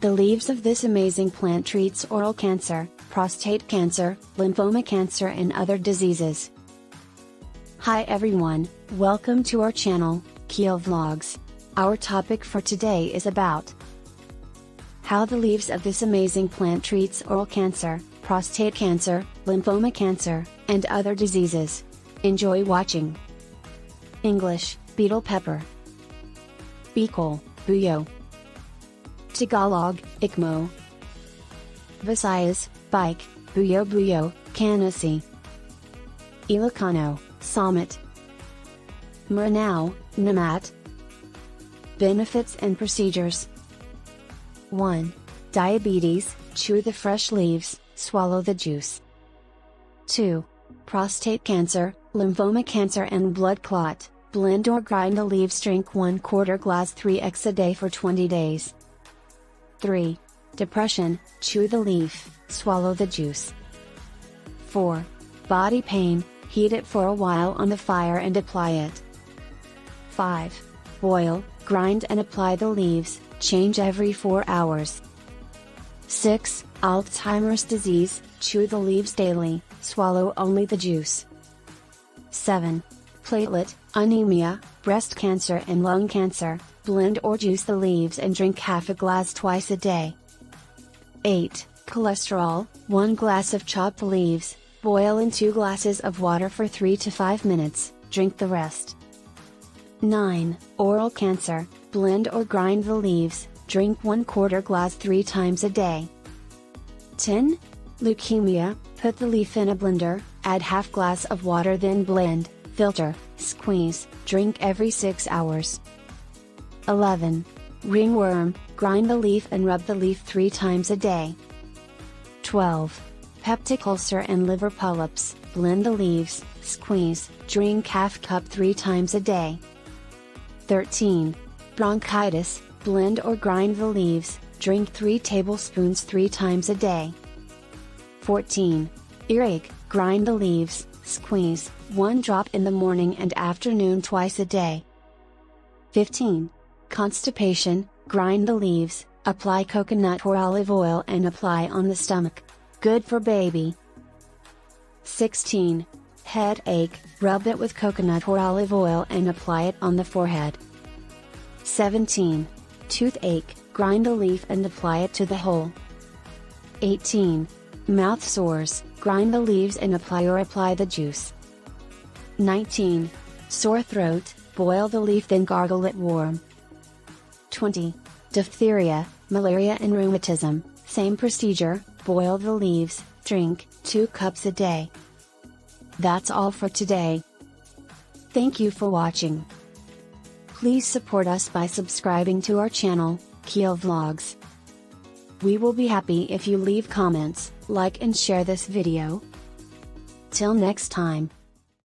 The leaves of this amazing plant treats oral cancer, prostate cancer, lymphoma cancer and other diseases. Hi everyone, welcome to our channel, Kiel Vlogs. Our topic for today is about how the leaves of this amazing plant treats oral cancer, prostate cancer, lymphoma cancer, and other diseases. Enjoy watching. English, betel pepper. Bicol, Buyo. Tagalog, Ikmo. Visayas, Buyok, Buyo-buyo, Kanisi. Ilocano, Samat. Maranao, Namat. Benefits and procedures. 1. Diabetes, chew the fresh leaves, swallow the juice. 2. Prostate cancer, lymphoma cancer and blood clot, blend or grind the leaves, drink 1/4 glass 3x a day for 20 days. 3. Depression, chew the leaf, swallow the juice. 4. Body pain, heat it for a while on the fire and apply it. 5. Boil, grind and apply the leaves, change every 4 hours. 6. Alzheimer's disease, chew the leaves daily, swallow only the juice. 7. Platelet, anemia, breast cancer and lung cancer, blend or juice the leaves and drink half a glass twice a day. 8. Cholesterol, 1 glass of chopped leaves, boil in 2 glasses of water for 3 to 5 minutes, drink the rest. 9. Oral cancer, blend or grind the leaves, drink 1/4 glass 3 times a day. 10. Leukemia, put the leaf in a blender, add half glass of water then blend, filter, squeeze, drink every 6 hours. 11. Ringworm, grind the leaf and rub the leaf 3 times a day. 12. Peptic ulcer and liver polyps, blend the leaves, squeeze, drink half cup 3 times a day. 13. Bronchitis, blend or grind the leaves, drink 3 tablespoons 3 times a day. 14. Earache, grind the leaves, squeeze, 1 drop in the morning and afternoon twice a day. 15. Constipation, grind the leaves, apply coconut or olive oil and apply on the stomach. Good for baby. 16. Headache, rub it with coconut or olive oil and apply it on the forehead. 17. Toothache, grind the leaf and apply it to the hole. 18. Mouth sores, grind the leaves and apply the juice. 19. Sore throat, boil the leaf then gargle it warm. 20. Diphtheria, malaria and rheumatism, same procedure, boil the leaves, drink 2 cups a day. That's all for today. Thank you for watching. Please support us by subscribing to our channel, Kiel Vlogs. We will be happy if you leave comments, like and share this video. Till next time.